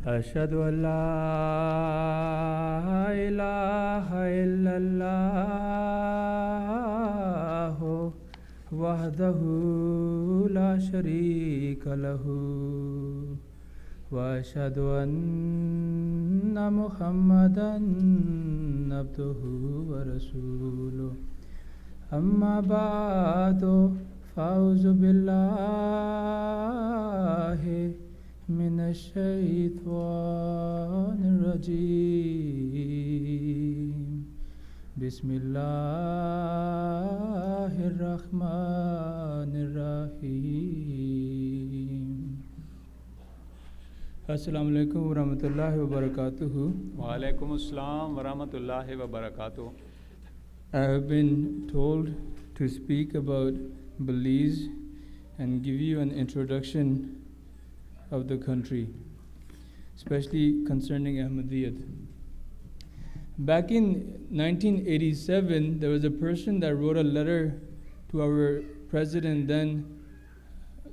أشهد أن لا إله إلا الله وحده لا شريك له وأشهد أن محمدا عبده ورسوله أما بعد فأعوذ بالله من الشيطان الرجيم بسم الله الرحمن الرحيم Assalamu alaikum wa rahmatullahi wa barakatuhu. Wa alaikum assalam wa rahmatullahi wa barakatuh. I have been told to speak about Belize and give you an introduction of the country, especially concerning Ahmadiyyat. Back in 1987, there was a person that wrote a letter to our president then,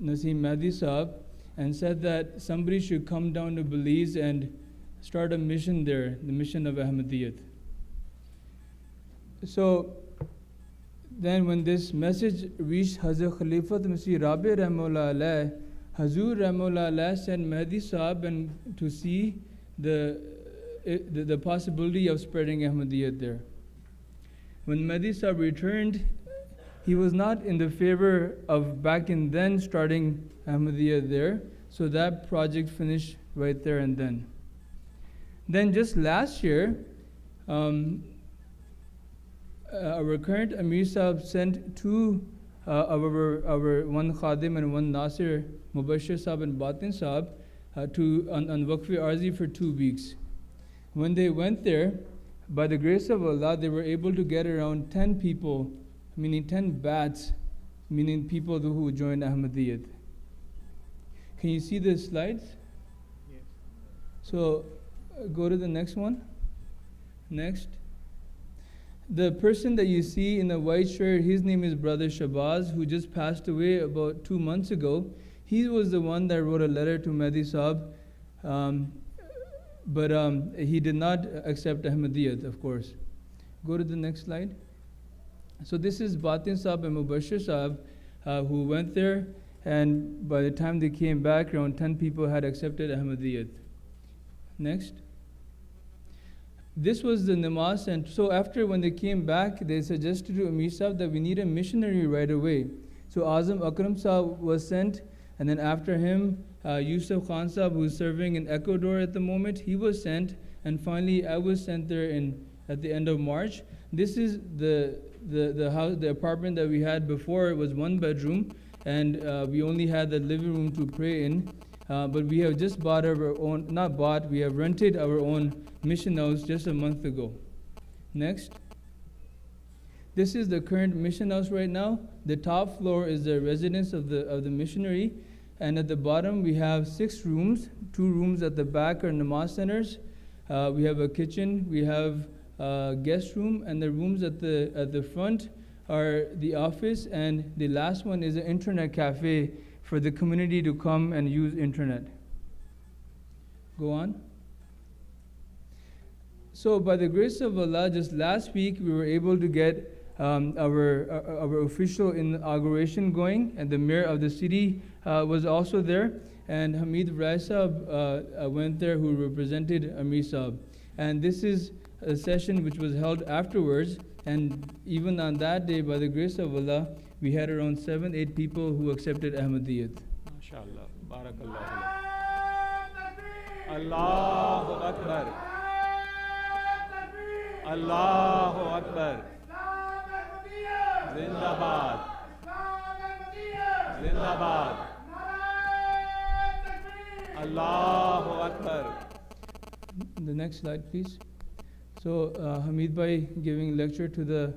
Naseem Mahdi Saab, and said that somebody should come down to Belize and start a mission there, the mission of Ahmadiyyat. So then when this message reached Hazrat Khalifat Masih Rabi Rahimahullah Alayh, Hazur Rahimahullah Alayh sent Mahdi Saab and to see the possibility of spreading Ahmadiyyat there. When Mahdi Saab returned, he was not in the favor of back in then starting Ahmadiyyat there, so that project finished right there and then. Then just last year, our current Amir Sahib sent two our one Khadim and one Nasir, Mubashir Sahib and Batin Sahib, on Waqf-e Arzi for 2 weeks. When they went there, by the grace of Allah, they were able to get around 10 people, meaning 10 bats, meaning people who joined Ahmadiyyat. Can you see the slides? Yes. So go to the next one. Next. The person that you see in the white shirt, his name is Brother Shabazz, who just passed away about 2 months ago. He was the one that wrote a letter to Mahdi Saab, but he did not accept Ahmadiyyat, of course. Go to the next slide. So this is Batin Saab and Mubashir Saab, who went there, and by the time they came back, around 10 people had accepted Ahmadiyyat. Next. This was the namaz, and so after when they came back, they suggested to Amir Sahib that we need a missionary right away. So Azam Akram Sahib was sent, and then after him, Yusuf Khan Sahib, who's serving in Ecuador at the moment, he was sent, and finally I was sent there at the end of March. This is the house, the apartment that we had before. It was 1 bedroom, and we only had the living room to pray in. But we have just bought our own, not bought, we have rented our own mission house just a month ago. Next. This is the current mission house right now. The top floor is the residence of the missionary, and at the bottom we have 6 rooms. 2 rooms at the back are namaz centers. We have a kitchen, we have a guest room, and the rooms at the front are the office, and the last one is an internet cafe for the community to come and use internet. Go on. So by the grace of Allah, just last week we were able to get our official inauguration going, and the mayor of the city was also there, and Hamid Raisab went there, who represented Amir Sahib. And this is a session which was held afterwards, and even on that day, by the grace of Allah, we had around 7-8 people who accepted Ahmadiyyat. MashaAllah. Barakallah. Allahu Akbar. Allahu Akbar. Zindabad. Zindabad. Allahu Akbar. The next slide, please. So Hamid Bhai giving lecture to the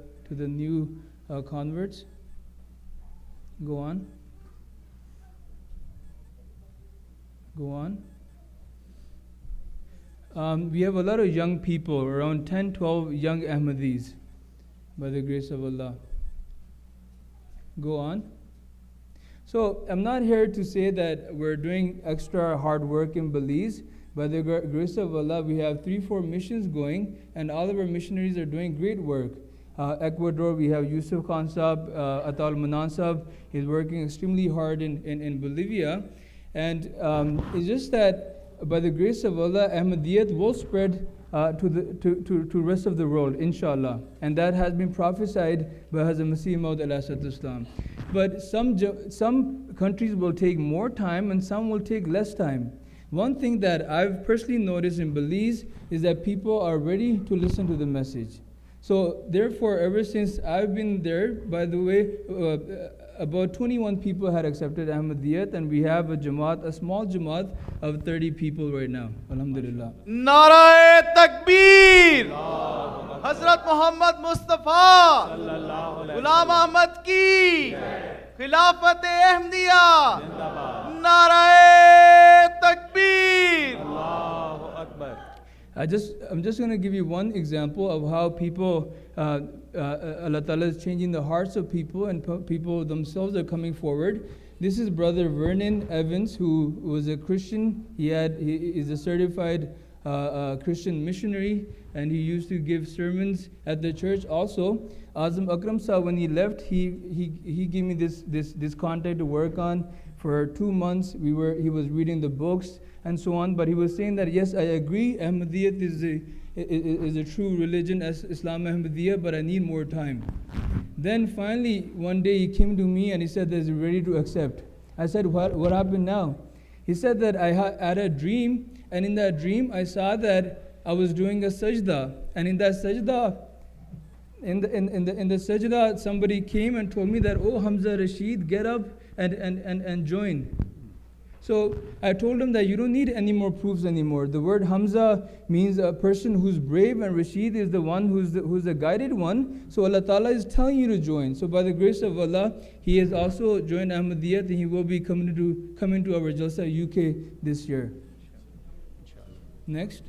new converts. Go on. Go on. We have a lot of young people, around 10, 12 young Ahmadis, by the grace of Allah. Go on. So I'm not here to say that we're doing extra hard work in Belize, By the grace of Allah, we have 3-4 missions going, and all of our missionaries are doing great work. Ecuador, we have Yusuf Khan Sahab, Atal Manan Sahab. He's working extremely hard in Bolivia. And it's just that by the grace of Allah, Ahmadiyyat will spread to the rest of the world, inshallah. And that has been prophesied by Hazrat Masih Maud alayhi Islam. But some countries will take more time and some will take less time. One thing that I've personally noticed in Belize is that people are ready to listen to the message. So therefore, ever since I've been there, by the way, about 21 people had accepted Ahmadiyyat, and we have a small Jamaat of 30 people right now. Alhamdulillah. नाराए तकबीर हजरत मोहम्मद मुस्तफ़ा गुलाम अहमद की खिलाफत अहमदिया नाराए तकबीर अल्लाहु Akbar. I'm just going to give you one example of how people, Allah Ta'ala is changing the hearts of people, and people themselves are coming forward. This is Brother Vernon Evans, who was a Christian. He is a certified Christian missionary, and he used to give sermons at the church also. Azam Akram Sahab, when he left, he gave me this contact to work on. For 2 months, he was reading the books and so on. But he was saying that, yes, I agree, Ahmadiyyat is a true religion as Islam Ahmadiyya, but I need more time. Then finally, one day he came to me and he said that he's ready to accept. I said, what happened now? He said that I had a dream, and in that dream I saw that I was doing a sajda, and in that sajda, in the sajda, somebody came and told me that, oh Hamza Rashid, get up and join. So I told him that you don't need any more proofs anymore. The word Hamza means a person who's brave, and Rashid is the one who's the guided one. So Allah Ta'ala is telling you to join. So by the grace of Allah, he has also joined Ahmadiyyat, and he will be coming to our Jalsa UK this year. Next.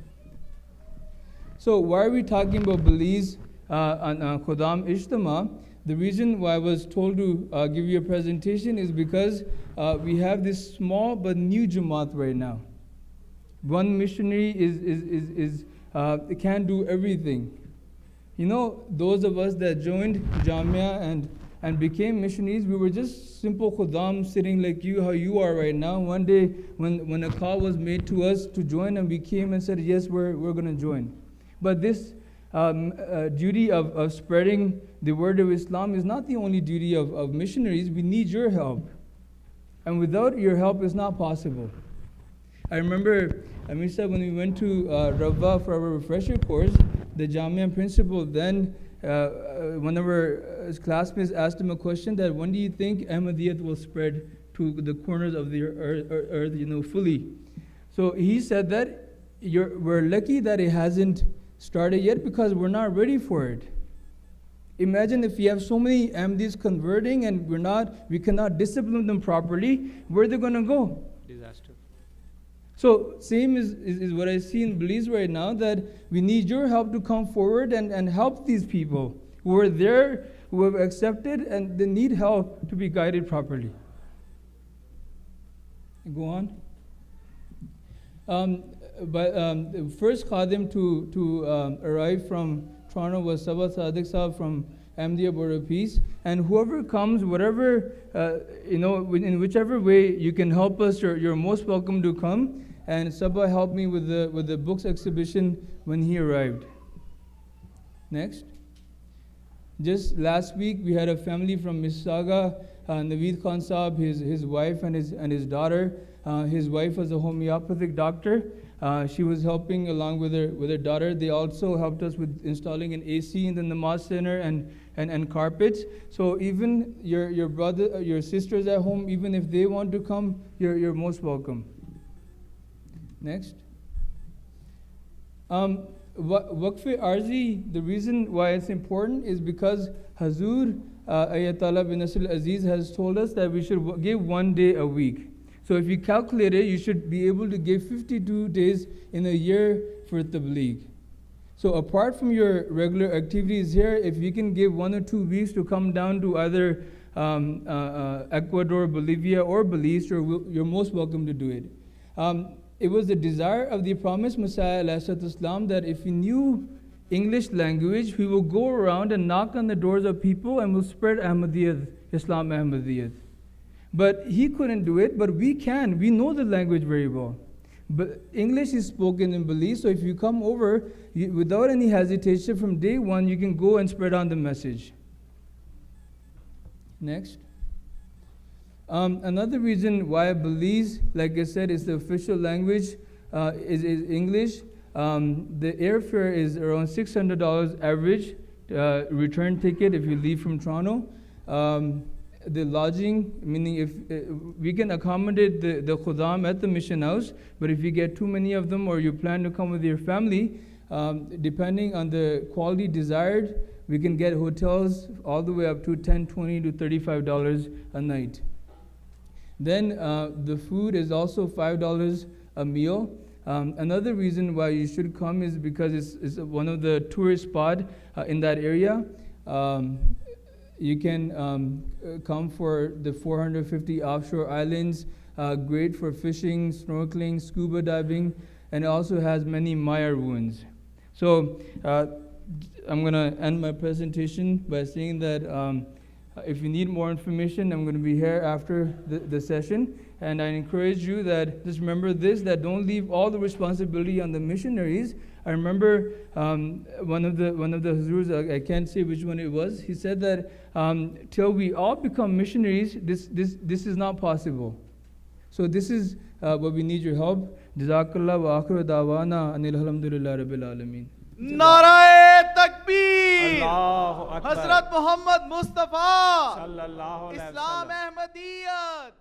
So why are we talking about Belize on Khodam Ijtama? The reason why I was told to give you a presentation is because we have this small but new Jamaat right now. One missionary can't do everything. You know, those of us that joined Jamia and became missionaries, we were just simple Khodam sitting like you, how you are right now. One day when a call was made to us to join, and we came and said, yes, we're going to join. But this duty of spreading the word of Islam is not the only duty of missionaries. We need your help. And without your help, it's not possible. I remember, Amir said, when we went to Rabwa for our refresher course, the Jamia principal then, one of our classmates asked him a question that, when do you think Ahmadiyyat will spread to the corners of the earth, fully? So he said that we're lucky that it hasn't started yet because we're not ready for it. Imagine if we have so many Ahmadis converting and we cannot discipline them properly, where are they going to go? Disaster. So same is what I see in Belize right now, that we need your help to come forward and help these people who are there, who have accepted, and they need help to be guided properly. Go on. But the first Khadim to arrive from Toronto was Sabah Sadiq Sahab from Ahmadiyya Board of Peace. And whoever comes, whatever, in whichever way you can help us, you're most welcome to come. And Sabah helped me with the books exhibition when he arrived. Next. Just last week, we had a family from Mississauga, Naveed Khan Sahab, his wife and his daughter. His wife was a homeopathic doctor. She was helping along with her daughter. They also helped us with installing an AC in the Namaz center and carpets. So even your brother, your sisters at home, even if they want to come, you're most welcome. Next. Waqf-e Arzi, the reason why it's important is because Hazur Ayatollah bin Nasr al-Aziz has told us that we should give 1 day a week. So if you calculate it, you should be able to give 52 days in a year for Tabligh. So apart from your regular activities here, if you can give 1 or 2 weeks to come down to either Ecuador, Bolivia, or Belize, you're most welcome to do it. it was the desire of the promised Messiah ﷺ that if he knew English language, he will go around and knock on the doors of people and will spread Ahmadiyyat, Islam Ahmadiyyat. But he couldn't do it, but we can. We know the language very well. But English is spoken in Belize, so if you come over, without any hesitation, from day one, you can go and spread on the message. Next. Another reason why Belize, like I said, is the official language, is English. The airfare is around $600 average return ticket if you leave from Toronto. The lodging, meaning if we can accommodate the Khudam at the mission house, but if you get too many of them or you plan to come with your family, depending on the quality desired, we can get hotels all the way up to $10, $20 to $35 a night. Then the food is also $5 a meal. Another reason why you should come is because it's one of the tourist spots in that area. You can come for the 450 offshore islands, great for fishing, snorkeling, scuba diving, and it also has many Maya ruins. So I'm going to end my presentation by saying that if you need more information, I'm going to be here after the session. And I encourage you that just remember this, that don't leave all the responsibility on the missionaries. I remember one of the Hazurs, I can't say which one it was, he said that till we all become missionaries, this is not possible. So this is what we need your help. Jazakallah wa akhiru da'wana anil hamdulillah rabbil alameen. नाराए तकबीर अल्लाहु अकबर हजरत मोहम्मद मुस्तफा सल्लल्लाहु अलैहि इस्लाम वसल्लम अहमदियत